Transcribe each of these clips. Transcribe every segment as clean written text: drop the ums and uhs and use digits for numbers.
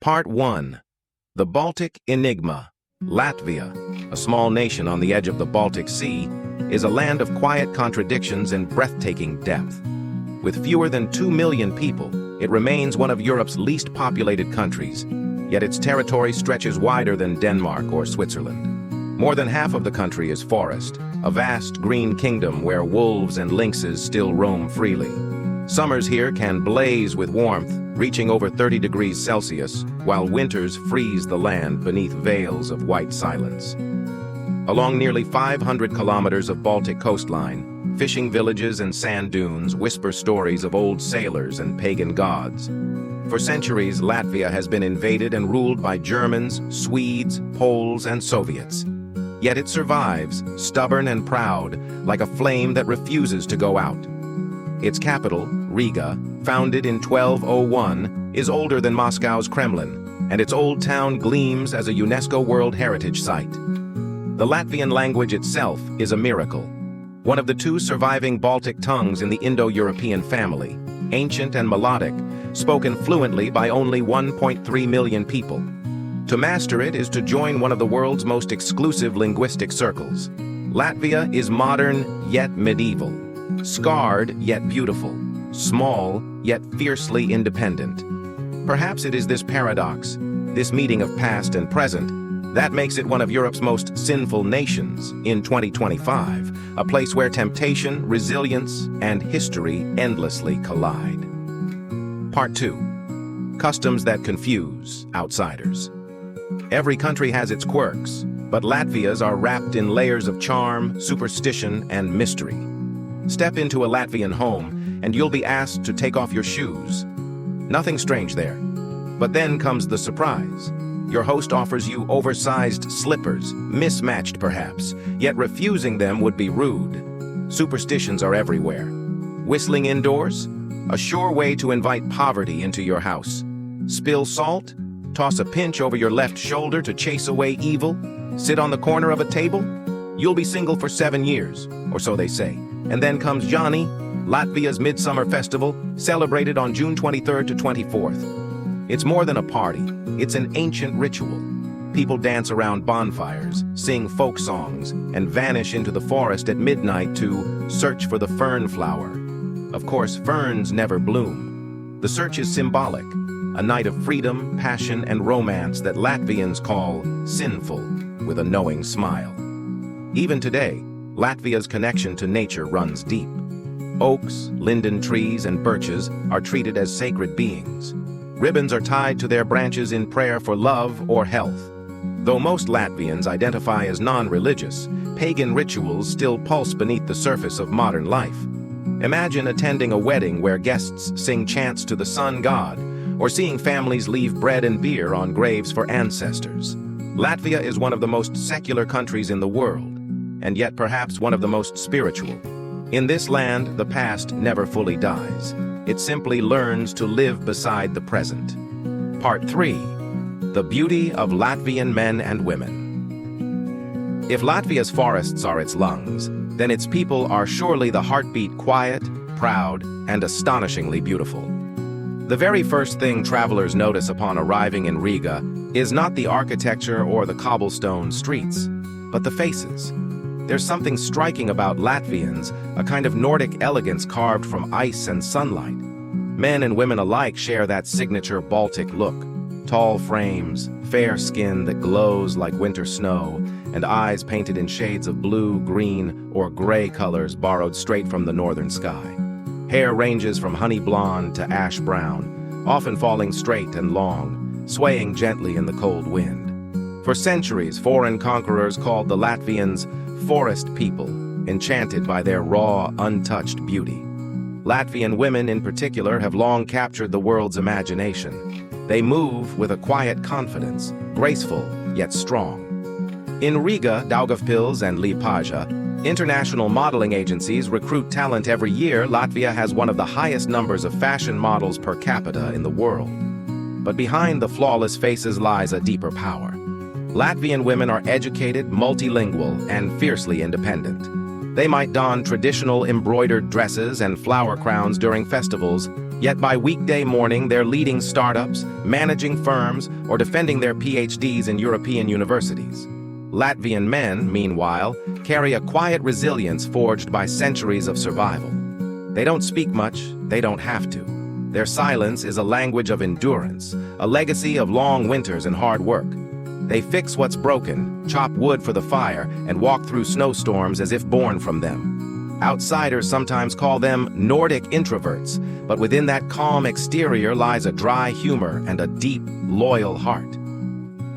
Part 1. The Baltic Enigma. Latvia, a small nation on the edge of the Baltic Sea, is a land of quiet contradictions and breathtaking depth. With fewer than 2 million people, it remains one of Europe's least populated countries, yet its territory stretches wider than Denmark or Switzerland. More than half of the country is forest, a vast green kingdom where wolves and lynxes still roam freely. Summers here can blaze with warmth, reaching over 30 degrees Celsius, while winters freeze the land beneath veils of white silence. Along nearly 500 kilometers of Baltic coastline, fishing villages and sand dunes whisper stories of old sailors and pagan gods. For centuries, Latvia has been invaded and ruled by Germans, Swedes, Poles, and Soviets. Yet it survives, stubborn and proud, like a flame that refuses to go out. Its capital, Riga, founded in 1201, is older than Moscow's Kremlin, and its old town gleams as a UNESCO World Heritage Site. The Latvian language itself is a miracle, one of the two surviving Baltic tongues in the Indo-European family, ancient and melodic, spoken fluently by only 1.3 million people. To master it is to join one of the world's most exclusive linguistic circles. Latvia is modern yet medieval, scarred yet beautiful, small yet fiercely independent. Perhaps it is this paradox, this meeting of past and present, that makes it one of Europe's most sinful nations in 2025, a place where temptation, resilience, and history endlessly collide. Part 2. Customs that confuse outsiders. Every country has its quirks, but Latvia's are wrapped in layers of charm, superstition, and mystery. Step into a Latvian home, and you'll be asked to take off your shoes. Nothing strange there. But then comes the surprise. Your host offers you oversized slippers, mismatched perhaps, yet refusing them would be rude. Superstitions are everywhere. Whistling indoors? A sure way to invite poverty into your house. Spill salt? Toss a pinch over your left shoulder to chase away evil? Sit on the corner of a table? You'll be single for 7 years, or so they say. And then comes Jāņi, Latvia's midsummer festival, celebrated on June 23rd to 24th. It's more than a party, it's an ancient ritual. People dance around bonfires, sing folk songs, and vanish into the forest at midnight to search for the fern flower. Of course, ferns never bloom. The search is symbolic, a night of freedom, passion, and romance that Latvians call sinful, with a knowing smile. Even today, Latvia's connection to nature runs deep. Oaks, linden trees, and birches are treated as sacred beings. Ribbons are tied to their branches in prayer for love or health. Though most Latvians identify as non-religious, pagan rituals still pulse beneath the surface of modern life. Imagine attending a wedding where guests sing chants to the sun god, or seeing families leave bread and beer on graves for ancestors. Latvia is one of the most secular countries in the world, and yet perhaps one of the most spiritual. In this land, the past never fully dies. It simply learns to live beside the present. Part 3. The Beauty of Latvian Men and Women. If Latvia's forests are its lungs, then its people are surely the heartbeat, quiet, proud, and astonishingly beautiful. The very first thing travelers notice upon arriving in Riga is not the architecture or the cobblestone streets, but the faces. There's something striking about Latvians, a kind of Nordic elegance carved from ice and sunlight. Men and women alike share that signature Baltic look. Tall frames, fair skin that glows like winter snow, and eyes painted in shades of blue, green, or gray colors borrowed straight from the northern sky. Hair ranges from honey blonde to ash brown, often falling straight and long, swaying gently in the cold wind. For centuries, foreign conquerors called the Latvians forest people, enchanted by their raw, untouched beauty. Latvian women in particular have long captured the world's imagination. They move with a quiet confidence, graceful yet strong. In Riga, Daugavpils, and Liepāja, international modeling agencies recruit talent every year. Latvia has one of the highest numbers of fashion models per capita in the world. But behind the flawless faces lies a deeper power. Latvian women are educated, multilingual, and fiercely independent. They might don traditional embroidered dresses and flower crowns during festivals, Yet by weekday morning, they're leading startups, managing firms, or defending their PhDs in European universities. Latvian men, meanwhile, carry a quiet resilience forged by centuries of survival. They don't speak much, they don't have to. Their silence is a language of endurance, a legacy of long winters and hard work. They fix what's broken, chop wood for the fire, and walk through snowstorms as if born from them. Outsiders sometimes call them Nordic introverts, but within that calm exterior lies a dry humor and a deep, loyal heart.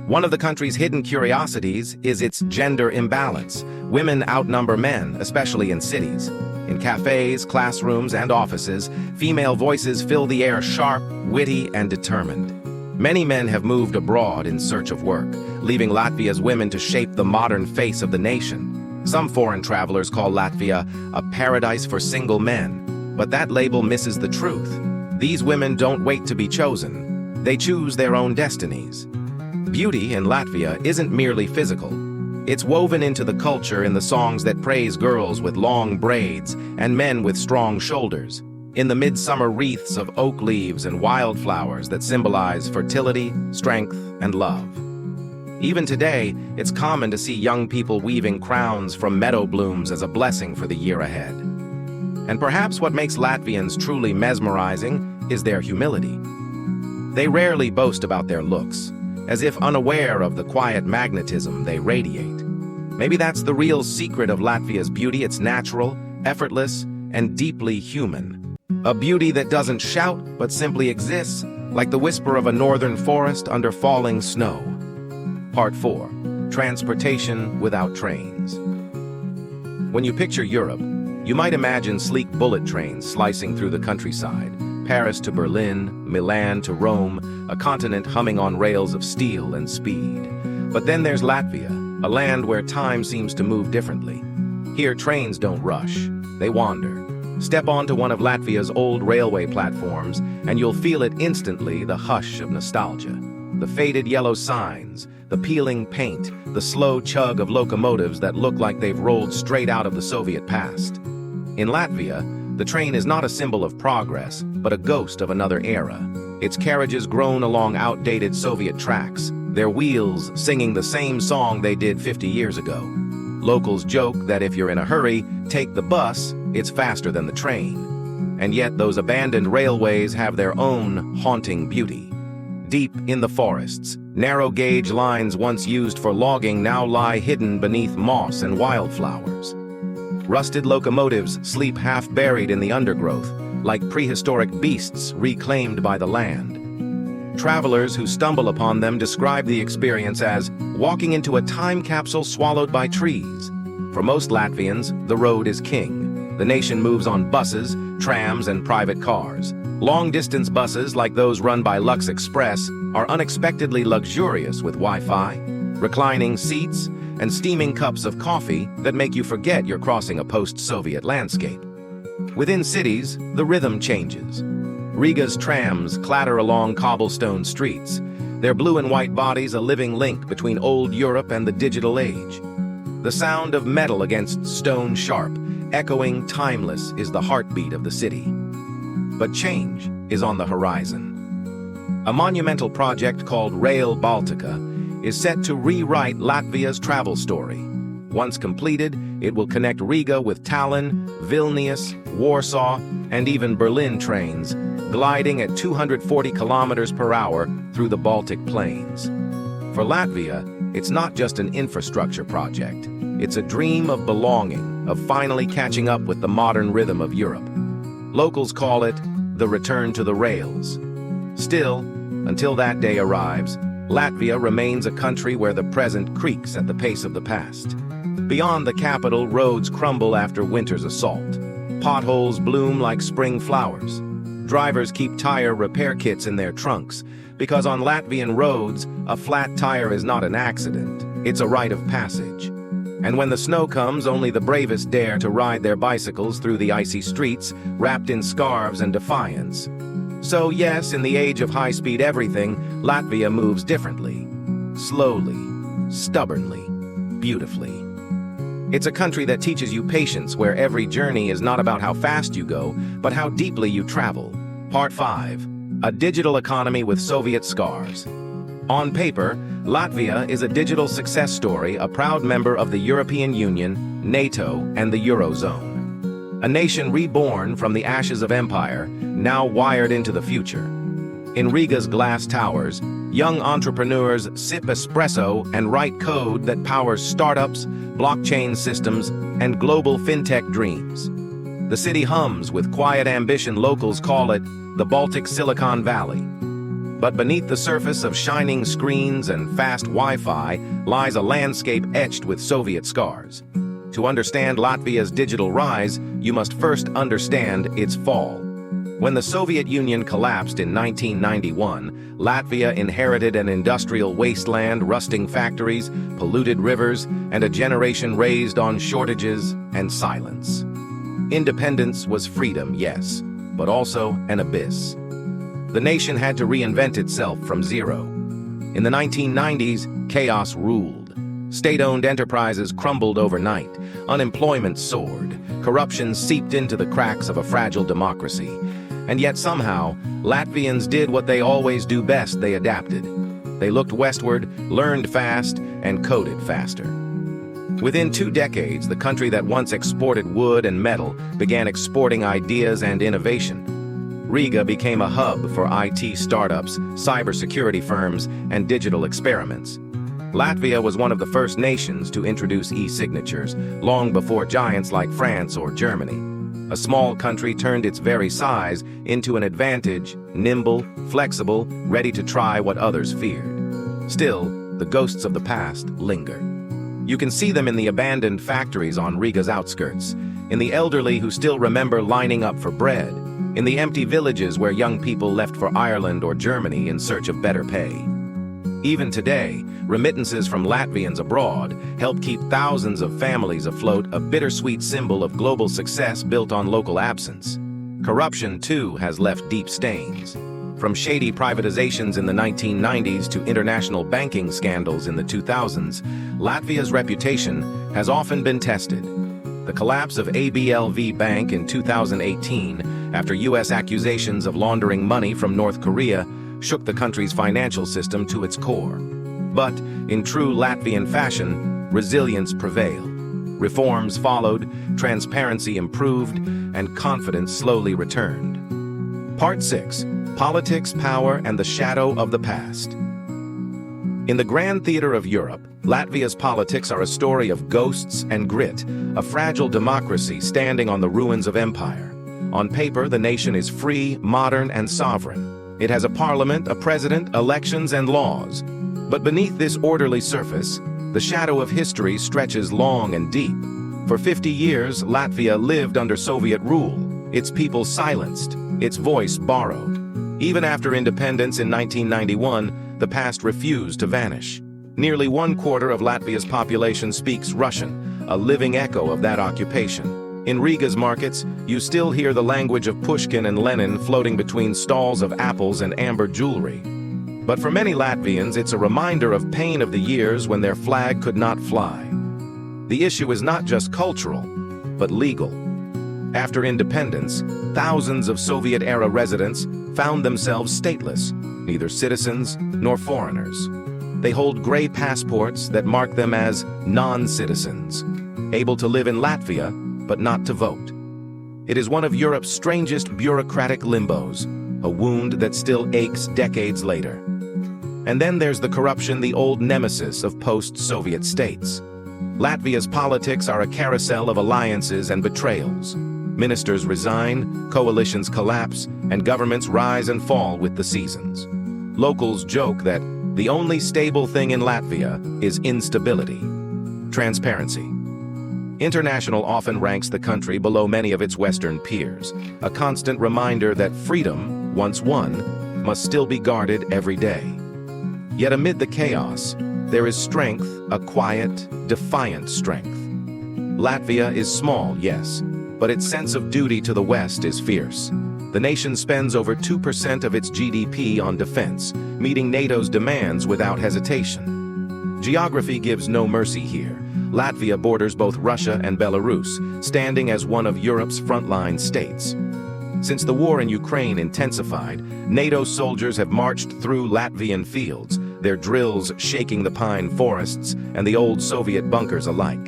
One of the country's hidden curiosities is its gender imbalance. Women outnumber men, especially in cities. In cafes, classrooms, and offices, female voices fill the air sharp, witty, and determined. Many men have moved abroad in search of work, leaving Latvia's women to shape the modern face of the nation. Some foreign travelers call Latvia a paradise for single men, but that label misses the truth. These women don't wait to be chosen. They choose their own destinies. Beauty in Latvia isn't merely physical. It's woven into the culture in the songs that praise girls with long braids and men with strong shoulders, in the midsummer wreaths of oak leaves and wildflowers that symbolize fertility, strength, and love. Even today, it's common to see young people weaving crowns from meadow blooms as a blessing for the year ahead. And perhaps what makes Latvians truly mesmerizing is their humility. They rarely boast about their looks, as if unaware of the quiet magnetism they radiate. Maybe that's the real secret of Latvia's beauty. It's natural, effortless, and deeply human. A beauty that doesn't shout, but simply exists, like the whisper of a northern forest under falling snow. Part 4. Transportation without trains. When you picture Europe, you might imagine sleek bullet trains slicing through the countryside, Paris to Berlin, Milan to Rome, a continent humming on rails of steel and speed. But then there's Latvia, a land where time seems to move differently. Here, trains don't rush, they wander. Step onto one of Latvia's old railway platforms, and you'll feel it instantly, the hush of nostalgia. The faded yellow signs, the peeling paint, the slow chug of locomotives that look like they've rolled straight out of the Soviet past. In Latvia, the train is not a symbol of progress, but a ghost of another era. Its carriages groan along outdated Soviet tracks, their wheels singing the same song they did 50 years ago. Locals joke that if you're in a hurry, take the bus, it's faster than the train. And yet those abandoned railways have their own haunting beauty. Deep in the forests, narrow gauge lines once used for logging now lie hidden beneath moss and wildflowers. Rusted locomotives sleep half buried in the undergrowth, like prehistoric beasts reclaimed by the land. Travelers who stumble upon them describe the experience as walking into a time capsule swallowed by trees. For most Latvians, the road is king. The nation moves on buses, trams, and private cars. Long-distance buses, like those run by Lux Express, are unexpectedly luxurious with Wi-Fi, reclining seats, and steaming cups of coffee that make you forget you're crossing a post-Soviet landscape. Within cities, the rhythm changes. Riga's trams clatter along cobblestone streets, their blue and white bodies a living link between old Europe and the digital age. The sound of metal against stone sharp, echoing timeless, is the heartbeat of the city. But change is on the horizon. A monumental project called Rail Baltica is set to rewrite Latvia's travel story. Once completed, it will connect Riga with Tallinn, Vilnius, Warsaw, and even Berlin trains, gliding at 240 kilometers per hour through the Baltic plains. For Latvia, it's not just an infrastructure project. It's a dream of belonging, of finally catching up with the modern rhythm of Europe. Locals call it the return to the rails. Still, until that day arrives, Latvia remains a country where the present creaks at the pace of the past. Beyond the capital, roads crumble after winter's assault. Potholes bloom like spring flowers. Drivers keep tire repair kits in their trunks, because on Latvian roads, a flat tire is not an accident, it's a rite of passage. And when the snow comes, only the bravest dare to ride their bicycles through the icy streets, wrapped in scarves and defiance. So yes, in the age of high-speed everything, Latvia moves differently. Slowly, stubbornly, beautifully. It's a country that teaches you patience, where every journey is not about how fast you go, but how deeply you travel. Part 5. A digital economy with Soviet scars. On paper, Latvia is a digital success story, a proud member of the European Union, NATO, and the Eurozone. A nation reborn from the ashes of empire, now wired into the future. In Riga's glass towers, young entrepreneurs sip espresso and write code that powers startups, blockchain systems, and global fintech dreams. The city hums with quiet ambition. Locals call it the Baltic Silicon Valley. But beneath the surface of shining screens and fast Wi-Fi lies a landscape etched with Soviet scars. To understand Latvia's digital rise, you must first understand its fall. When the Soviet Union collapsed in 1991, Latvia inherited an industrial wasteland, rusting factories, polluted rivers, and a generation raised on shortages and silence. Independence was freedom, yes, but also an abyss. The nation had to reinvent itself from zero. In the 1990s, chaos ruled. State-owned enterprises crumbled overnight, unemployment soared, corruption seeped into the cracks of a fragile democracy. And yet somehow, Latvians did what they always do best: they adapted. They looked westward, learned fast, and coded faster. Within 2 decades, the country that once exported wood and metal began exporting ideas and innovation. Riga became a hub for IT startups, cybersecurity firms, and digital experiments. Latvia was one of the first nations to introduce e-signatures, long before giants like France or Germany. A small country turned its very size into an advantage, nimble, flexible, ready to try what others feared. Still, the ghosts of the past linger. You can see them in the abandoned factories on Riga's outskirts, in the elderly who still remember lining up for bread, in the empty villages where young people left for Ireland or Germany in search of better pay. Even today, remittances from Latvians abroad help keep thousands of families afloat, a bittersweet symbol of global success built on local absence. Corruption, too, has left deep stains. From shady privatizations in the 1990s to international banking scandals in the 2000s, Latvia's reputation has often been tested. The collapse of ABLV Bank in 2018, after U.S. accusations of laundering money from North Korea, shook the country's financial system to its core. But, in true Latvian fashion, resilience prevailed. Reforms followed, transparency improved, and confidence slowly returned. Part 6. Politics, Power, and the Shadow of the Past. In the grand theater of Europe, Latvia's politics are a story of ghosts and grit, a fragile democracy standing on the ruins of empire. On paper, the nation is free, modern, and sovereign. It has a parliament, a president, elections, and laws. But beneath this orderly surface, the shadow of history stretches long and deep. For 50 years, Latvia lived under Soviet rule, its people silenced, its voice borrowed. Even after independence in 1991, the past refused to vanish. Nearly 1/4 of Latvia's population speaks Russian, a living echo of that occupation. In Riga's markets, you still hear the language of Pushkin and Lenin floating between stalls of apples and amber jewelry. But for many Latvians, it's a reminder of pain of the years when their flag could not fly. The issue is not just cultural, but legal. After independence, thousands of Soviet-era residents found themselves stateless, neither citizens nor foreigners. They hold gray passports that mark them as non-citizens, able to live in Latvia, but not to vote. It is one of Europe's strangest bureaucratic limbos, a wound that still aches decades later. And then there's the corruption, the old nemesis of post-Soviet states. Latvia's politics are a carousel of alliances and betrayals. Ministers resign, coalitions collapse, and governments rise and fall with the seasons. Locals joke that the only stable thing in Latvia is instability. Transparency. International often ranks the country below many of its Western peers, a constant reminder that freedom, once won, must still be guarded every day. Yet amid the chaos, there is strength, a quiet, defiant strength. Latvia is small, yes, but its sense of duty to the West is fierce. The nation spends over 2% of its GDP on defense, meeting NATO's demands without hesitation. Geography gives no mercy here. Latvia borders both Russia and Belarus, standing as one of Europe's frontline states. Since the war in Ukraine intensified, NATO soldiers have marched through Latvian fields, their drills shaking the pine forests and the old Soviet bunkers alike.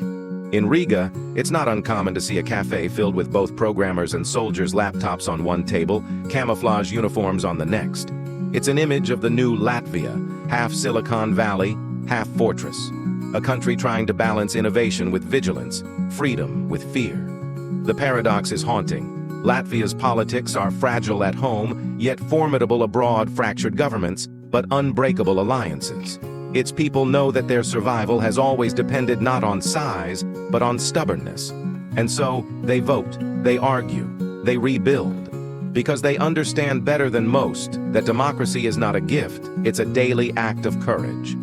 In Riga, it's not uncommon to see a cafe filled with both programmers and soldiers' laptops on one table, camouflage uniforms on the next. It's an image of the new Latvia, half Silicon Valley, half fortress. A country trying to balance innovation with vigilance, freedom with fear. The paradox is haunting. Latvia's politics are fragile at home, yet formidable abroad, fractured governments, but unbreakable alliances. Its people know that their survival has always depended not on size, but on stubbornness. And so, they vote, they argue, they rebuild. Because they understand better than most that democracy is not a gift, it's a daily act of courage.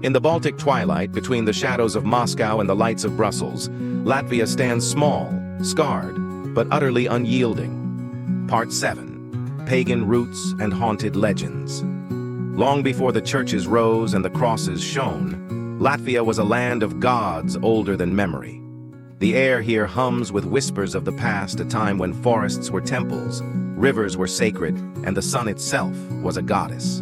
In the Baltic twilight, between the shadows of Moscow and the lights of Brussels, Latvia stands small, scarred, but utterly unyielding. Part 7. Pagan Roots and Haunted Legends. Long before the churches rose and the crosses shone, Latvia was a land of gods older than memory. The air here hums with whispers of the past, a time when forests were temples, rivers were sacred, and the sun itself was a goddess.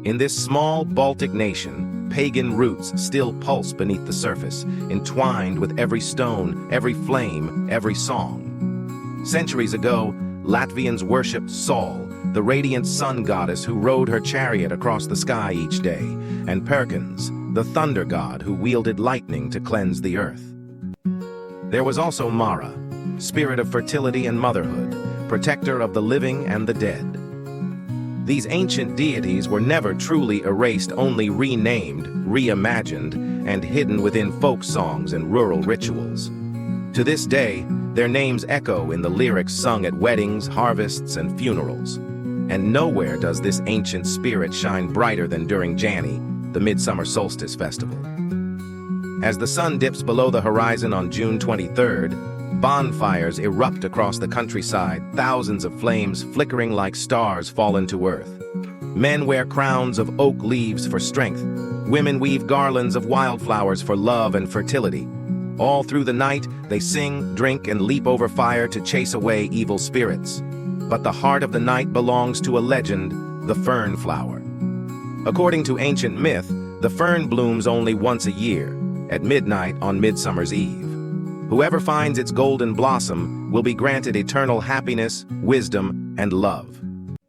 In this small Baltic nation, pagan roots still pulse beneath the surface, entwined with every stone, every flame, every song. Centuries ago, Latvians worshipped Sol, the radiant sun goddess who rode her chariot across the sky each day, and Perkins, the thunder god who wielded lightning to cleanse the earth. There was also Mara, spirit of fertility and motherhood, protector of the living and the dead. These ancient deities were never truly erased, only renamed, reimagined, and hidden within folk songs and rural rituals. To this day, their names echo in the lyrics sung at weddings, harvests, and funerals. And nowhere does this ancient spirit shine brighter than during Jāņi, the midsummer solstice festival. As the sun dips below the horizon on June 23rd, bonfires erupt across the countryside, thousands of flames flickering like stars fall into earth. Men wear crowns of oak leaves for strength. Women weave garlands of wildflowers for love and fertility. All through the night, they sing, drink, and leap over fire to chase away evil spirits. But the heart of the night belongs to a legend, the fern flower. According to ancient myth, the fern blooms only once a year, at midnight on Midsummer's Eve. Whoever finds its golden blossom will be granted eternal happiness, wisdom, and love.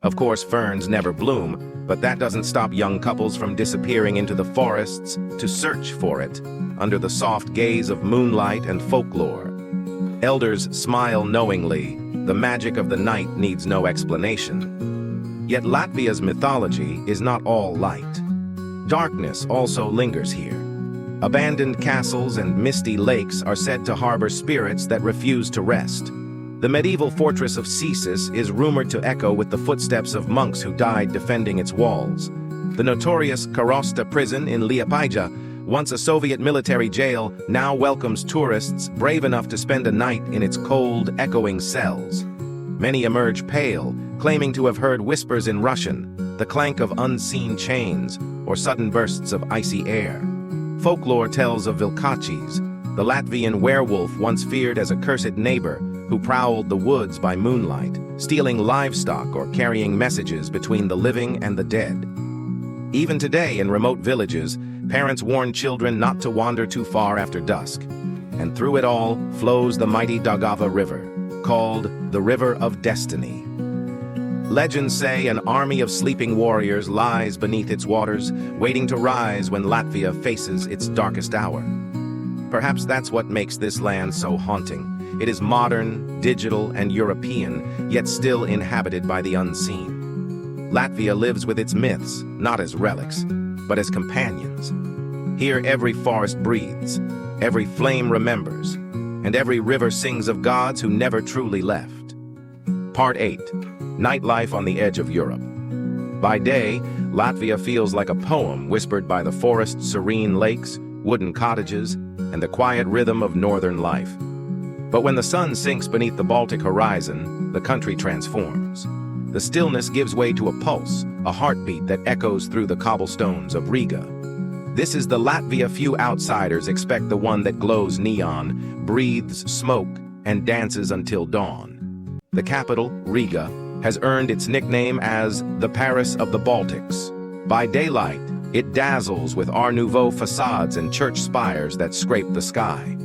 Of course, ferns never bloom, but that doesn't stop young couples from disappearing into the forests to search for it, under the soft gaze of moonlight and folklore. Elders smile knowingly, the magic of the night needs no explanation. Yet Latvia's mythology is not all light. Darkness also lingers here. Abandoned castles and misty lakes are said to harbor spirits that refuse to rest. The medieval fortress of Cēsis is rumored to echo with the footsteps of monks who died defending its walls. The notorious Karosta prison in Liepāja, once a Soviet military jail, now welcomes tourists brave enough to spend a night in its cold, echoing cells. Many emerge pale, claiming to have heard whispers in Russian, the clank of unseen chains, or sudden bursts of icy air. Folklore tells of Vilkachis, the Latvian werewolf once feared as a cursed neighbor who prowled the woods by moonlight, stealing livestock or carrying messages between the living and the dead. Even today in remote villages, parents warn children not to wander too far after dusk. And through it all flows the mighty Daugava River, called the River of Destiny. Legends say an army of sleeping warriors lies beneath its waters, waiting to rise when Latvia faces its darkest hour. Perhaps that's what makes this land so haunting. It is modern, digital, and European, yet still inhabited by the unseen. Latvia lives with its myths, not as relics, but as companions. Here every forest breathes, every flame remembers, and every river sings of gods who never truly left. Part 8. Nightlife on the edge of Europe. By day, Latvia feels like a poem whispered by the forest's serene lakes, wooden cottages, and the quiet rhythm of northern life. But when the sun sinks beneath the Baltic horizon, the country transforms. The stillness gives way to a pulse, a heartbeat that echoes through the cobblestones of Riga. This is the Latvia few outsiders expect, the one that glows neon, breathes smoke, and dances until dawn. the capital, Riga, has earned its nickname as the Paris of the Baltics. By daylight, it dazzles with Art Nouveau facades and church spires that scrape the sky.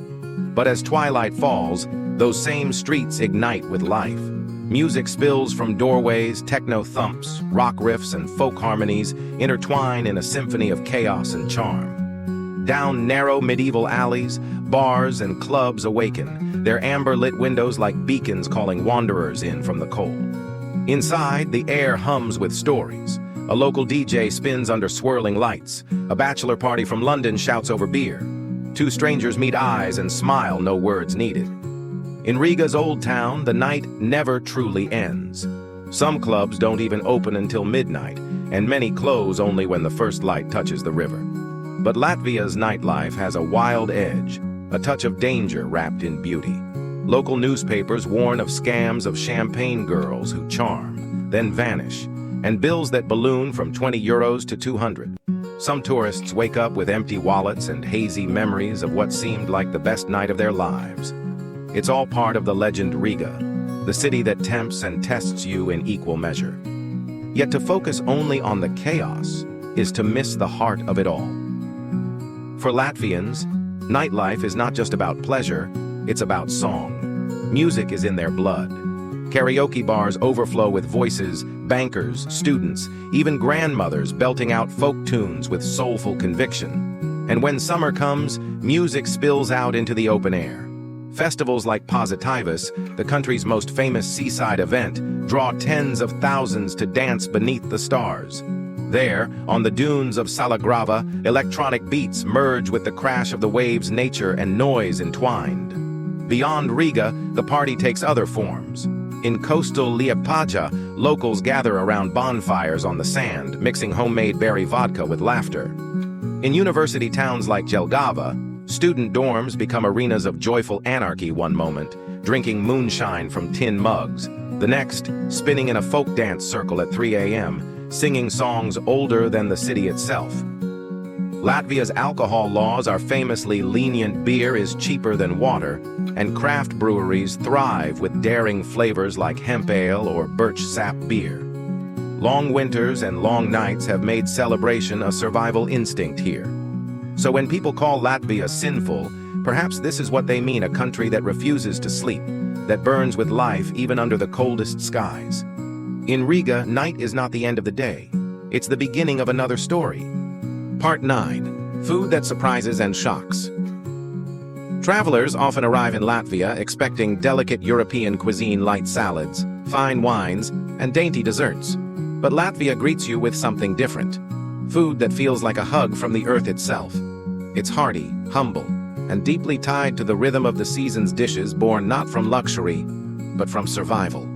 But as twilight falls, those same streets ignite with life. Music spills from doorways, techno thumps, rock riffs, and folk harmonies intertwine in a symphony of chaos and charm. Down narrow medieval alleys, bars and clubs awaken, their amber-lit windows like beacons calling wanderers in from the cold. Inside, the air hums with stories. A local DJ spins under swirling lights. A bachelor party from London shouts over beer. Two strangers meet eyes and smile, no words needed. In Riga's old town, the night never truly ends. Some clubs don't even open until midnight, and many close only when the first light touches the river. But Latvia's nightlife has a wild edge, a touch of danger wrapped in beauty. Local newspapers warn of scams of champagne girls who charm, then vanish, and bills that balloon from 20 euros to 200. Some tourists wake up with empty wallets and hazy memories of what seemed like the best night of their lives. It's all part of the legend Riga, the city that tempts and tests you in equal measure. Yet to focus only on the chaos is to miss the heart of it all. For Latvians, nightlife is not just about pleasure, it's about song. Music is in their blood. Karaoke bars overflow with voices, bankers, students, even grandmothers belting out folk tunes with soulful conviction. And when summer comes, music spills out into the open air. Festivals like Positivus, the country's most famous seaside event, draw tens of thousands to dance beneath the stars. There, on the dunes of Salagrava, electronic beats merge with the crash of the waves, nature and noise entwined. Beyond Riga, the party takes other forms. In coastal Liepāja, locals gather around bonfires on the sand, mixing homemade berry vodka with laughter. In university towns like Jelgava, student dorms become arenas of joyful anarchy one moment, drinking moonshine from tin mugs. The next, spinning in a folk dance circle at 3 a.m., singing songs older than the city itself. Latvia's alcohol laws are famously lenient. Beer is cheaper than water, and craft breweries thrive with daring flavors like hemp ale or birch sap beer. Long winters and long nights have made celebration a survival instinct here. So when people call Latvia sinful, perhaps this is what they mean: a country that refuses to sleep, that burns with life even under the coldest skies. In Riga, night is not the end of the day. It's the beginning of another story. Part 9. Food that surprises and shocks. Travelers often arrive in Latvia expecting delicate European cuisine, light salads, fine wines, and dainty desserts. But Latvia greets you with something different. Food that feels like a hug from the earth itself. It's hearty, humble, and deeply tied to the rhythm of the season's dishes, born not from luxury, but from survival.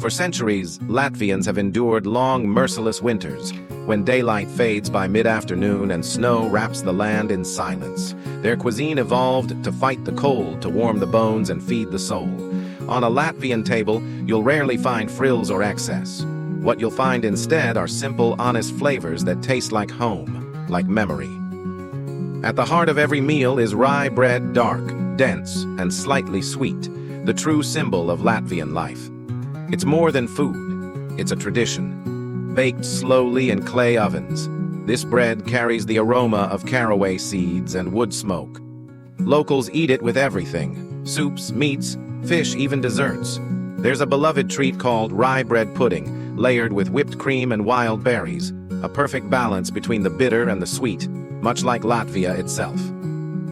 For centuries, Latvians have endured long, merciless winters, when daylight fades by mid-afternoon and snow wraps the land in silence. Their cuisine evolved to fight the cold, to warm the bones and feed the soul. On a Latvian table, you'll rarely find frills or excess. What you'll find instead are simple, honest flavors that taste like home, like memory. At the heart of every meal is rye bread, dark, dense, and slightly sweet, the true symbol of Latvian life. It's more than food, it's a tradition. Baked slowly in clay ovens, this bread carries the aroma of caraway seeds and wood smoke. Locals eat it with everything: soups, meats, fish, even desserts. There's a beloved treat called rye bread pudding, layered with whipped cream and wild berries, a perfect balance between the bitter and the sweet, much like Latvia itself.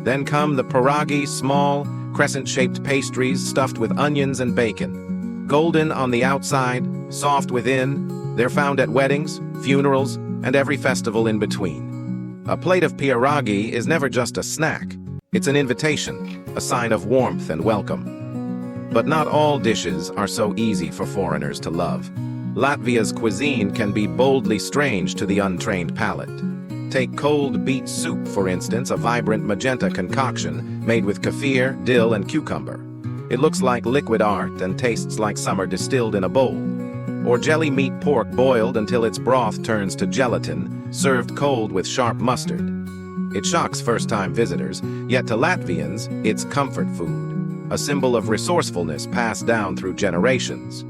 Then come the pierogi, small, crescent-shaped pastries stuffed with onions and bacon. Golden on the outside, soft within, they're found at weddings, funerals, and every festival in between. A plate of pierogi is never just a snack. It's an invitation, a sign of warmth and welcome. But not all dishes are so easy for foreigners to love. Latvia's cuisine can be boldly strange to the untrained palate. Take cold beet soup, for instance, a vibrant magenta concoction made with kefir, dill, and cucumber. It looks like liquid art and tastes like summer distilled in a bowl. Or jelly meat pork boiled until its broth turns to gelatin, served cold with sharp mustard. It shocks first-time visitors, yet to Latvians, it's comfort food. a symbol of resourcefulness passed down through generations.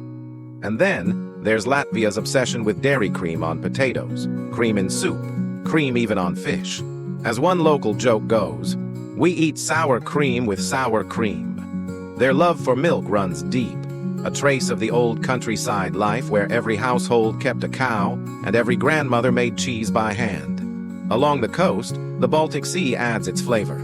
And then there's Latvia's obsession with dairy cream on potatoes, cream in soup, cream even on fish. As one local joke goes, we eat sour cream with sour cream. Their love for milk runs deep, a trace of the old countryside life where every household kept a cow and every grandmother made cheese by hand. Along the coast, the Baltic Sea adds its flavor.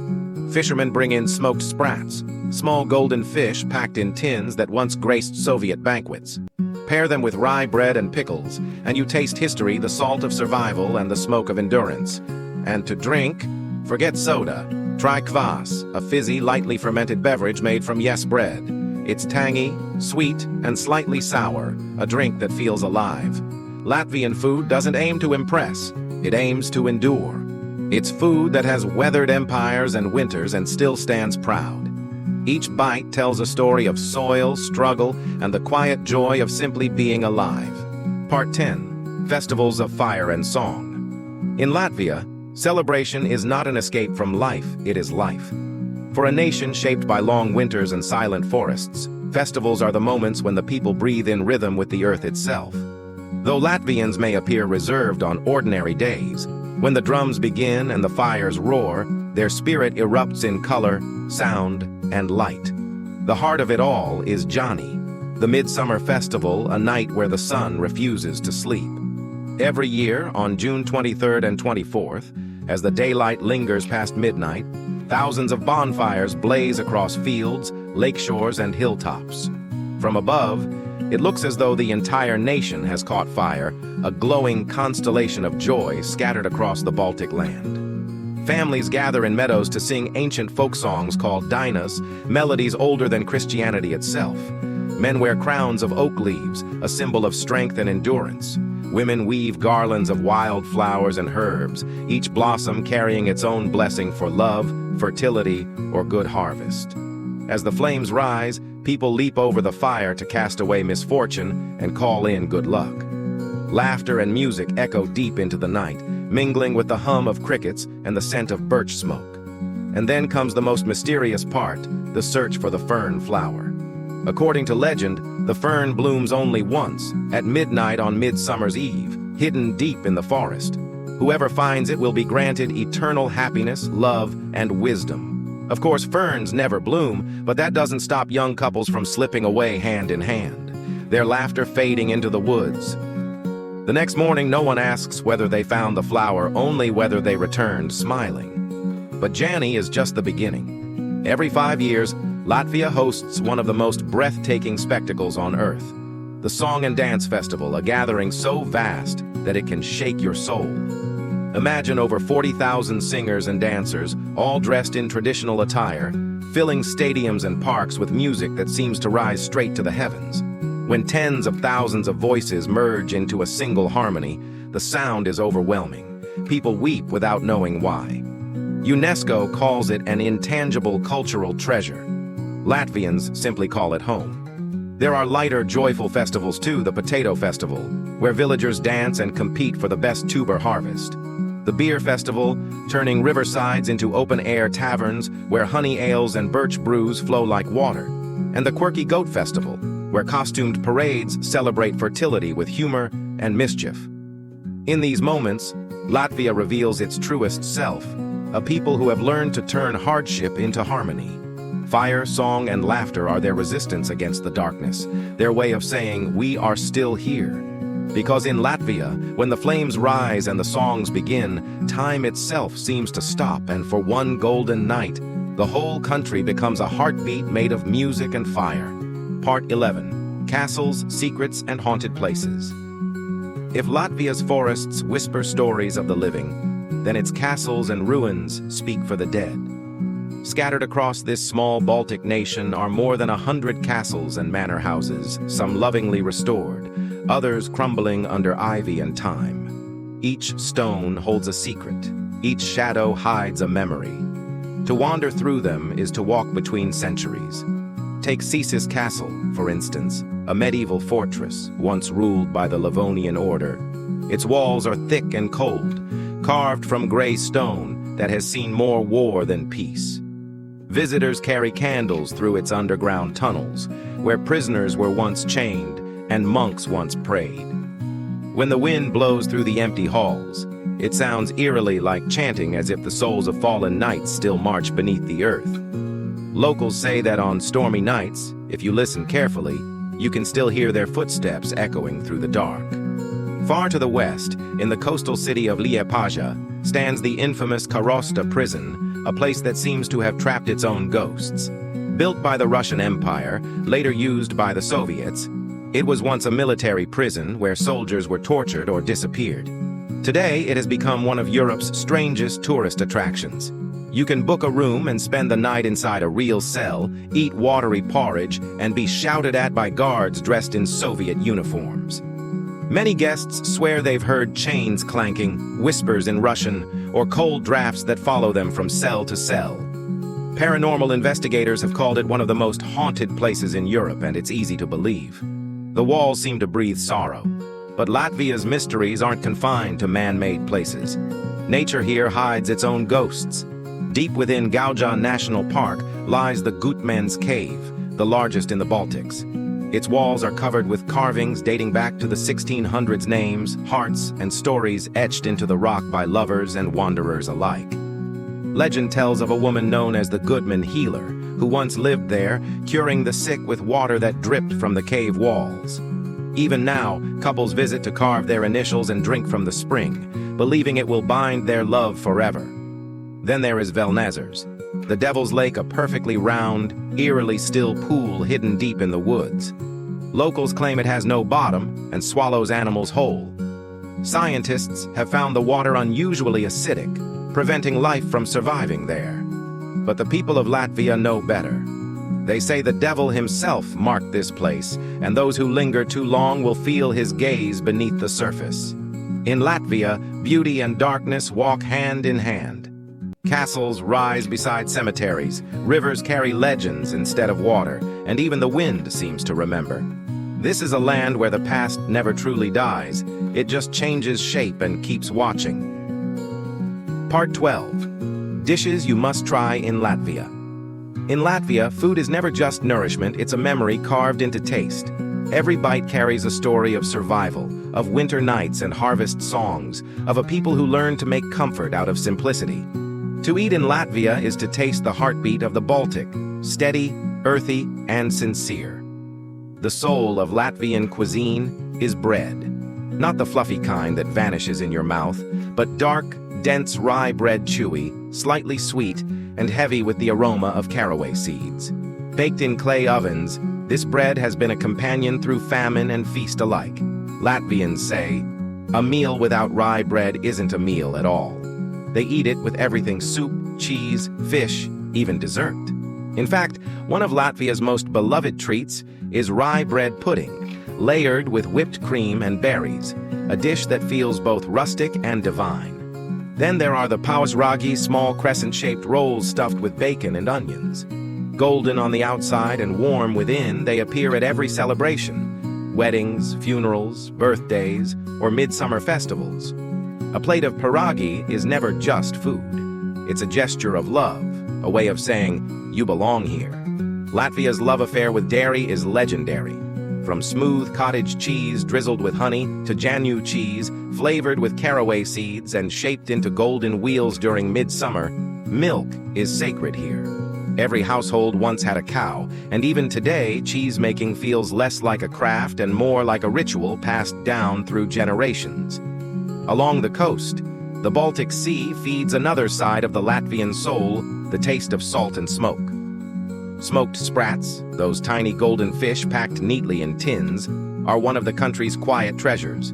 Fishermen bring in smoked sprats, small golden fish packed in tins that once graced Soviet banquets. Pair them with rye bread and pickles, and you taste history, the salt of survival and the smoke of endurance. And to drink, forget soda. Try kvass, a fizzy, lightly fermented beverage made from bread. It's tangy, sweet, and slightly sour, a drink that feels alive. Latvian food doesn't aim to impress, it aims to endure. It's food that has weathered empires and winters and still stands proud. Each bite tells a story of soil, struggle, and the quiet joy of simply being alive. Part 10. Festivals of Fire and Song. In Latvia, celebration is not an escape from life, it is life. For a nation shaped by long winters and silent forests, festivals are the moments when the people breathe in rhythm with the earth itself. Though Latvians may appear reserved on ordinary days, when the drums begin and the fires roar, their spirit erupts in color, sound, and light. The heart of it all is Jāņi, the midsummer festival, a night where the sun refuses to sleep. Every year, on June 23rd and 24th, as the daylight lingers past midnight, thousands of bonfires blaze across fields, lakeshores, and hilltops. From above, it looks as though the entire nation has caught fire, a glowing constellation of joy scattered across the Baltic land. Families gather in meadows to sing ancient folk songs called dinas, melodies older than Christianity itself. Men wear crowns of oak leaves, a symbol of strength and endurance. Women weave garlands of wild flowers and herbs, each blossom carrying its own blessing for love, fertility, or good harvest. As the flames rise, people leap over the fire to cast away misfortune and call in good luck. Laughter and music echo deep into the night, mingling with the hum of crickets and the scent of birch smoke. And then comes the most mysterious part, the search for the fern flower. According to legend, the fern blooms only once, at midnight on Midsummer's Eve, hidden deep in the forest. Whoever finds it will be granted eternal happiness, love, and wisdom. Of course, ferns never bloom, but that doesn't stop young couples from slipping away hand in hand, their laughter fading into the woods. The next morning, no one asks whether they found the flower, only whether they returned smiling. But Jāņi is just the beginning. Every 5 years, Latvia hosts one of the most breathtaking spectacles on earth. The Song and Dance Festival, a gathering so vast that it can shake your soul. Imagine over 40,000 singers and dancers, all dressed in traditional attire, filling stadiums and parks with music that seems to rise straight to the heavens. When tens of thousands of voices merge into a single harmony, the sound is overwhelming. People weep without knowing why. UNESCO calls it an intangible cultural treasure. Latvians simply call it home. There are lighter, joyful festivals too, the Potato Festival, where villagers dance and compete for the best tuber harvest. The Beer Festival, turning riversides into open-air taverns where honey ales and birch brews flow like water. And the Quirky Goat Festival, where costumed parades celebrate fertility with humor and mischief. In these moments, Latvia reveals its truest self, a people who have learned to turn hardship into harmony. Fire, song, and laughter are their resistance against the darkness, their way of saying, we are still here. Because in Latvia, when the flames rise and the songs begin, time itself seems to stop, and for one golden night, the whole country becomes a heartbeat made of music and fire. Part 11. Castles, Secrets, and Haunted Places. If Latvia's forests whisper stories of the living, then its castles and ruins speak for the dead. Scattered across this small Baltic nation are more than 100 castles and manor houses, some lovingly restored, others crumbling under ivy and time. Each stone holds a secret, each shadow hides a memory. To wander through them is to walk between centuries. Take Cēsis Castle, for instance, a medieval fortress once ruled by the Livonian order. Its walls are thick and cold, carved from gray stone that has seen more war than peace. Visitors carry candles through its underground tunnels, where prisoners were once chained and monks once prayed. When the wind blows through the empty halls, it sounds eerily like chanting, as if the souls of fallen knights still march beneath the earth. Locals say that on stormy nights, if you listen carefully, you can still hear their footsteps echoing through the dark. Far to the west, in the coastal city of Liepāja, stands the infamous Karosta prison, a place that seems to have trapped its own ghosts. Built by the Russian Empire, later used by the Soviets, it was once a military prison where soldiers were tortured or disappeared. Today, it has become one of Europe's strangest tourist attractions. You can book a room and spend the night inside a real cell, eat watery porridge, and be shouted at by guards dressed in Soviet uniforms. Many guests swear they've heard chains clanking, whispers in Russian, or cold drafts that follow them from cell to cell. Paranormal investigators have called it one of the most haunted places in Europe, and it's easy to believe. The walls seem to breathe sorrow. But Latvia's mysteries aren't confined to man-made places. Nature here hides its own ghosts. Deep within Gauja National Park lies the Gutman's Cave, the largest in the Baltics. Its walls are covered with carvings dating back to the 1600s, names, hearts, and stories etched into the rock by lovers and wanderers alike. Legend tells of a woman known as the Gutman Healer, who once lived there, curing the sick with water that dripped from the cave walls. Even now, couples visit to carve their initials and drink from the spring, believing it will bind their love forever. Then there is Velnazar's, the Devil's Lake, a perfectly round, eerily still pool hidden deep in the woods. Locals claim it has no bottom and swallows animals whole. Scientists have found the water unusually acidic, preventing life from surviving there. But the people of Latvia know better. They say the devil himself marked this place, and those who linger too long will feel his gaze beneath the surface. In Latvia, beauty and darkness walk hand in hand. Castles rise beside cemeteries, rivers carry legends instead of water, and even the wind seems to remember. This is a land where the past never truly dies, it just changes shape and keeps watching. Part 12. Dishes you must try in Latvia. In Latvia, food is never just nourishment, it's a memory carved into taste. Every bite carries a story of survival, of winter nights and harvest songs, of a people who learned to make comfort out of simplicity. To eat in Latvia is to taste the heartbeat of the Baltic, steady, earthy, and sincere. The soul of Latvian cuisine is bread. Not the fluffy kind that vanishes in your mouth, but dark, dense rye bread, chewy, slightly sweet, and heavy with the aroma of caraway seeds. Baked in clay ovens, this bread has been a companion through famine and feast alike. Latvians say, a meal without rye bread isn't a meal at all. They eat it with everything: soup, cheese, fish, even dessert. In fact, one of Latvia's most beloved treats is rye bread pudding, layered with whipped cream and berries, a dish that feels both rustic and divine. Then there are the pausragi, small crescent-shaped rolls stuffed with bacon and onions. Golden on the outside and warm within, they appear at every celebration: weddings, funerals, birthdays, or midsummer festivals. A plate of pierogi is never just food. It's a gesture of love, a way of saying, you belong here. Latvia's love affair with dairy is legendary. From smooth cottage cheese drizzled with honey to Jāņu cheese, flavored with caraway seeds and shaped into golden wheels during midsummer, milk is sacred here. Every household once had a cow, and even today, cheese-making feels less like a craft and more like a ritual passed down through generations. Along the coast, the Baltic Sea feeds another side of the Latvian soul, the taste of salt and smoke. Smoked sprats, those tiny golden fish packed neatly in tins, are one of the country's quiet treasures.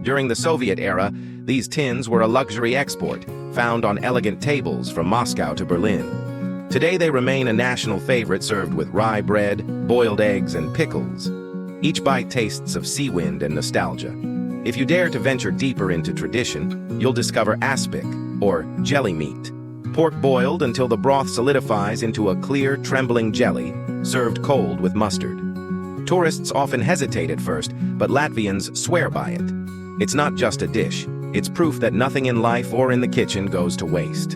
During the Soviet era, these tins were a luxury export, found on elegant tables from Moscow to Berlin. Today they remain a national favorite, served with rye bread, boiled eggs, and pickles. Each bite tastes of sea wind and nostalgia. If you dare to venture deeper into tradition, you'll discover aspic, or jelly meat. Pork boiled until the broth solidifies into a clear, trembling jelly, served cold with mustard. Tourists often hesitate at first, but Latvians swear by it. It's not just a dish, it's proof that nothing in life or in the kitchen goes to waste.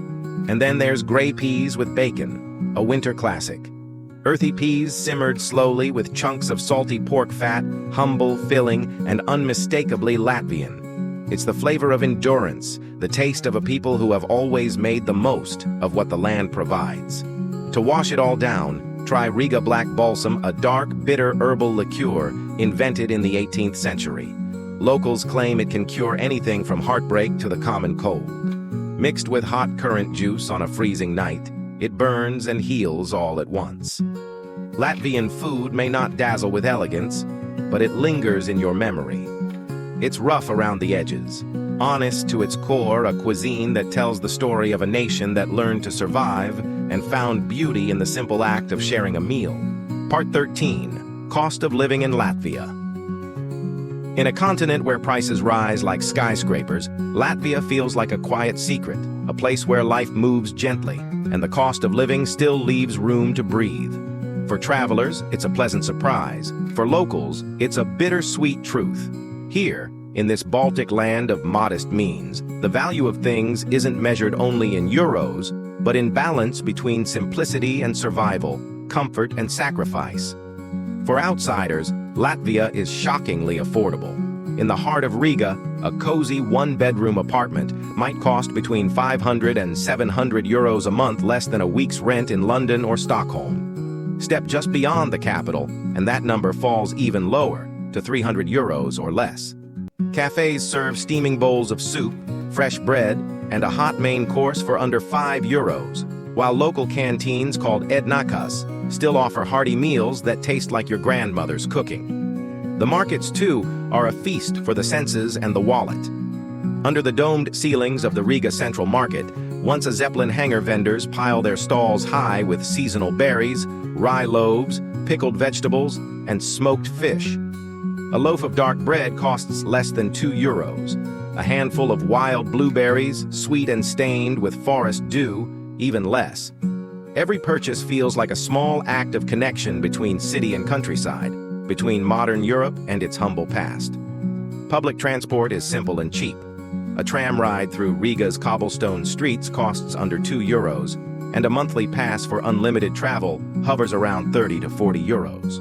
And then there's gray peas with bacon, a winter classic. Earthy peas simmered slowly with chunks of salty pork fat, humble, filling, and unmistakably Latvian. It's the flavor of endurance, the taste of a people who have always made the most of what the land provides. To wash it all down, try Riga Black Balsam, a dark, bitter herbal liqueur invented in the 18th century. Locals claim it can cure anything from heartbreak to the common cold. Mixed with hot currant juice on a freezing night, it burns and heals all at once. Latvian food may not dazzle with elegance, but it lingers in your memory. It's rough around the edges, honest to its core, a cuisine that tells the story of a nation that learned to survive and found beauty in the simple act of sharing a meal. Part 13, Cost of Living in Latvia. In a continent where prices rise like skyscrapers, Latvia feels like a quiet secret, a place where life moves gently, and the cost of living still leaves room to breathe. For travelers, it's a pleasant surprise. For locals, it's a bittersweet truth. Here, in this Baltic land of modest means, the value of things isn't measured only in euros, but in balance between simplicity and survival, comfort and sacrifice. For outsiders, Latvia is shockingly affordable. In the heart of Riga, a cozy one-bedroom apartment might cost between 500 and 700 euros a month, less than a week's rent in London or Stockholm. Step just beyond the capital, and that number falls even lower, to 300 euros or less. Cafes serve steaming bowls of soup, fresh bread, and a hot main course for under 5 euros, while local canteens called ednakas still offer hearty meals that taste like your grandmother's cooking. The markets, too, are a feast for the senses and the wallet. Under the domed ceilings of the Riga Central Market, once a Zeppelin hanger vendors pile their stalls high with seasonal berries, rye loaves, pickled vegetables, and smoked fish. A loaf of dark bread costs less than 2 euros. A handful of wild blueberries, sweet and stained with forest dew, even less. Every purchase feels like a small act of connection between city and countryside, between modern Europe and its humble past. Public transport is simple and cheap. A tram ride through Riga's cobblestone streets costs under 2 euros, and a monthly pass for unlimited travel hovers around 30 to 40 euros.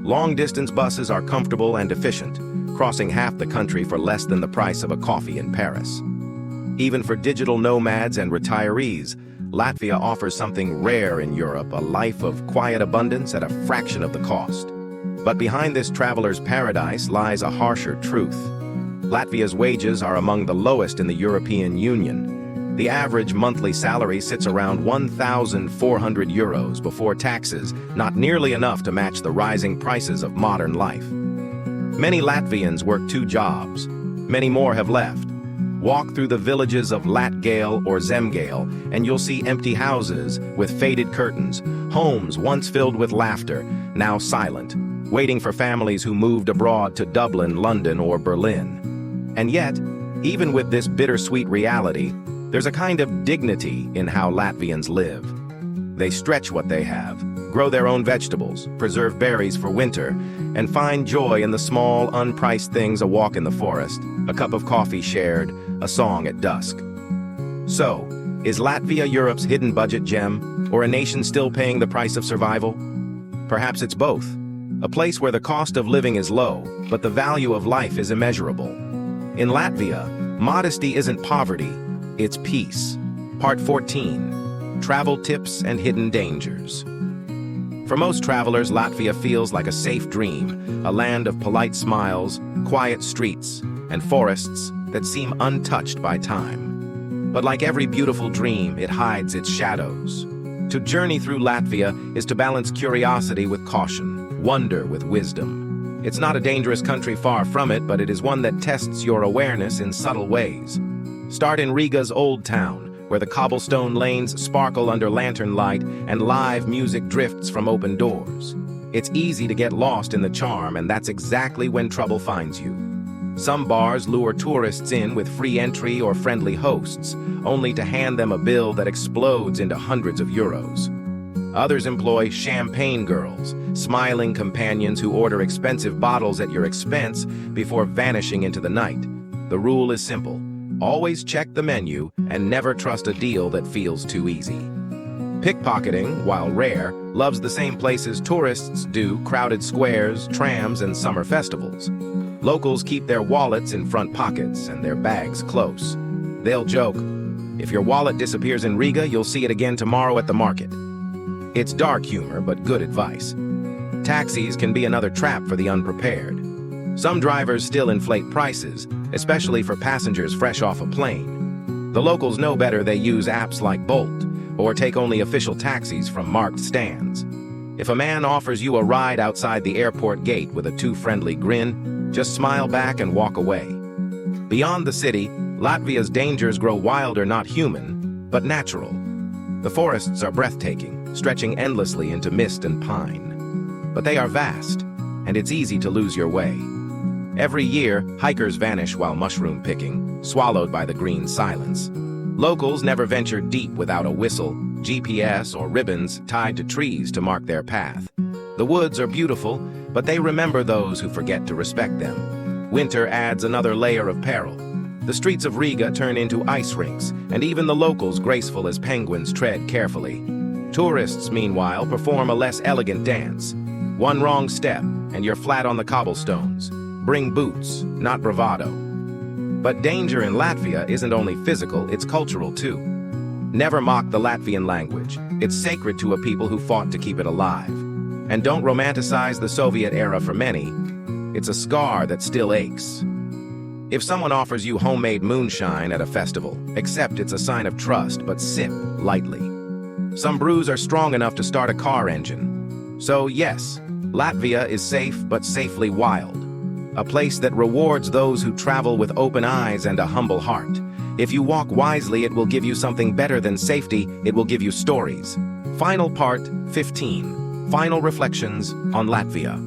Long-distance buses are comfortable and efficient, crossing half the country for less than the price of a coffee in Paris. Even for digital nomads and retirees, Latvia offers something rare in Europe, a life of quiet abundance at a fraction of the cost. But behind this traveler's paradise lies a harsher truth. Latvia's wages are among the lowest in the European Union. The average monthly salary sits around 1,400 euros before taxes, not nearly enough to match the rising prices of modern life. Many Latvians work 2 jobs. Many more have left. Walk through the villages of Latgale or Zemgale, and you'll see empty houses with faded curtains, homes once filled with laughter, now silent, waiting for families who moved abroad to Dublin, London, or Berlin. And yet, even with this bittersweet reality, there's a kind of dignity in how Latvians live. They stretch what they have, grow their own vegetables, preserve berries for winter, and find joy in the small, unpriced things: a walk in the forest, a cup of coffee shared, a song at dusk. So, is Latvia Europe's hidden budget gem, or a nation still paying the price of survival? Perhaps it's both. A place where the cost of living is low, but the value of life is immeasurable. In Latvia, modesty isn't poverty, it's peace. Part 14, Travel Tips and Hidden Dangers. For most travelers, Latvia feels like a safe dream, a land of polite smiles, quiet streets, and forests that seem untouched by time. But like every beautiful dream, it hides its shadows. To journey through Latvia is to balance curiosity with caution, wonder with wisdom. It's not a dangerous country, far from it, but it is one that tests your awareness in subtle ways. Start in Riga's Old Town, where the cobblestone lanes sparkle under lantern light and live music drifts from open doors. It's easy to get lost in the charm, and that's exactly when trouble finds you. Some bars lure tourists in with free entry or friendly hosts, only to hand them a bill that explodes into hundreds of euros. Others employ champagne girls, smiling companions who order expensive bottles at your expense before vanishing into the night. The rule is simple: always check the menu and never trust a deal that feels too easy. Pickpocketing, while rare, loves the same places tourists do: crowded squares, trams, and summer festivals. Locals keep their wallets in front pockets and their bags close. They'll joke, "If your wallet disappears in Riga, you'll see it again tomorrow at the market." It's dark humor, but good advice. Taxis can be another trap for the unprepared. Some drivers still inflate prices, especially for passengers fresh off a plane. The locals know better. They use apps like Bolt, or take only official taxis from marked stands. If a man offers you a ride outside the airport gate with a too friendly grin, just smile back and walk away. Beyond the city, Latvia's dangers grow wilder, not human, but natural. The forests are breathtaking, stretching endlessly into mist and pine. But they are vast, and it's easy to lose your way. Every year, hikers vanish while mushroom picking, swallowed by the green silence. Locals never venture deep without a whistle, GPS, or ribbons tied to trees to mark their path. The woods are beautiful, but they remember those who forget to respect them. Winter adds another layer of peril. The streets of Riga turn into ice rinks, and even the locals, graceful as penguins, tread carefully. Tourists, meanwhile, perform a less elegant dance. One wrong step, and you're flat on the cobblestones. Bring boots, not bravado. But danger in Latvia isn't only physical, it's cultural too. Never mock the Latvian language. It's sacred to a people who fought to keep it alive. And don't romanticize the Soviet era for many. It's a scar that still aches. If someone offers you homemade moonshine at a festival, accept it's a sign of trust, but sip lightly. Some brews are strong enough to start a car engine. So yes, Latvia is safe but safely wild. A place that rewards those who travel with open eyes and a humble heart. If you walk wisely, it will give you something better than safety. It will give you stories. Final part 15. Final reflections on Latvia.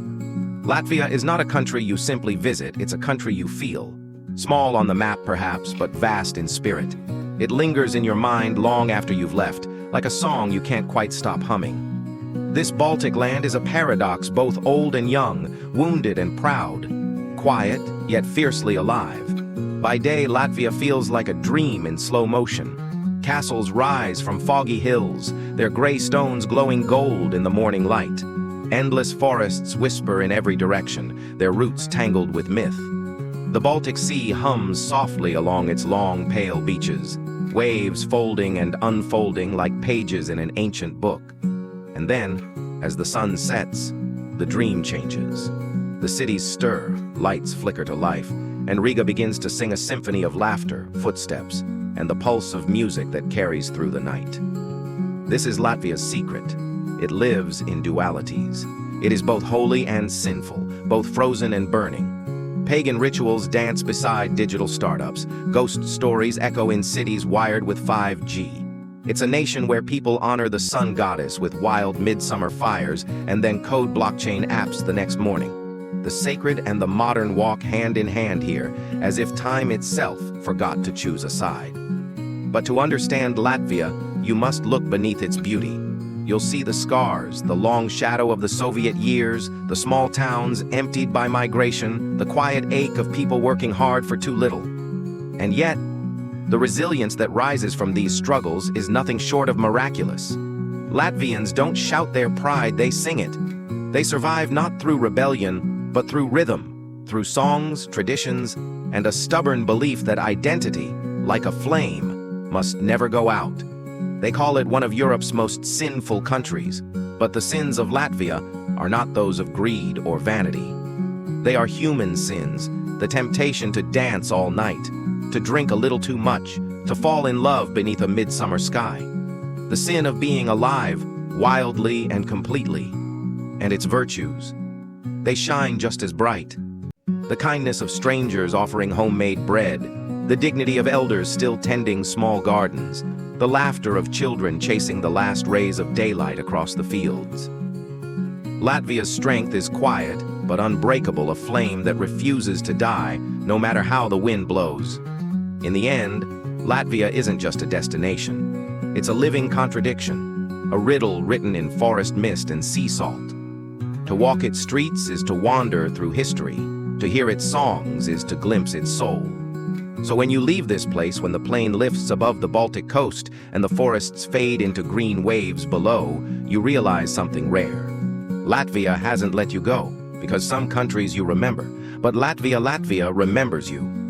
Latvia is not a country you simply visit, it's a country you feel. Small on the map perhaps, but vast in spirit. It lingers in your mind long after you've left, like a song you can't quite stop humming. This Baltic land is a paradox, both old and young, wounded and proud. Quiet, yet fiercely alive. By day, Latvia feels like a dream in slow motion. Castles rise from foggy hills, their gray stones glowing gold in the morning light. Endless forests whisper in every direction, their roots tangled with myth. The Baltic Sea hums softly along its long, pale beaches, waves folding and unfolding like pages in an ancient book. And then, as the sun sets, the dream changes. The cities stir, lights flicker to life, and Riga begins to sing a symphony of laughter, footsteps, and the pulse of music that carries through the night. This is Latvia's secret. It lives in dualities. It is both holy and sinful, both frozen and burning. Pagan rituals dance beside digital startups. Ghost stories echo in cities wired with 5G. It's a nation where people honor the sun goddess with wild midsummer fires and then code blockchain apps the next morning. The sacred and the modern walk hand in hand here, as if time itself forgot to choose a side. But to understand Latvia, you must look beneath its beauty. You'll see the scars, the long shadow of the Soviet years, the small towns emptied by migration, the quiet ache of people working hard for too little. And yet, the resilience that rises from these struggles is nothing short of miraculous. Latvians don't shout their pride, they sing it. They survive not through rebellion, but through rhythm, through songs, traditions, and a stubborn belief that identity, like a flame, must never go out. They call it one of Europe's most sinful countries, but the sins of Latvia are not those of greed or vanity. They are human sins, the temptation to dance all night, to drink a little too much, to fall in love beneath a midsummer sky. The sin of being alive, wildly and completely. And its virtues. They shine just as bright. The kindness of strangers offering homemade bread, the dignity of elders still tending small gardens, the laughter of children chasing the last rays of daylight across the fields. Latvia's strength is quiet, but unbreakable, a flame that refuses to die, no matter how the wind blows. In the end, Latvia isn't just a destination. It's a living contradiction, a riddle written in forest mist and sea salt. To walk its streets is to wander through history. To hear its songs is to glimpse its soul. So when you leave this place, when the plane lifts above the Baltic coast and the forests fade into green waves below, you realize something rare. Latvia hasn't let you go, because some countries you remember, but Latvia remembers you.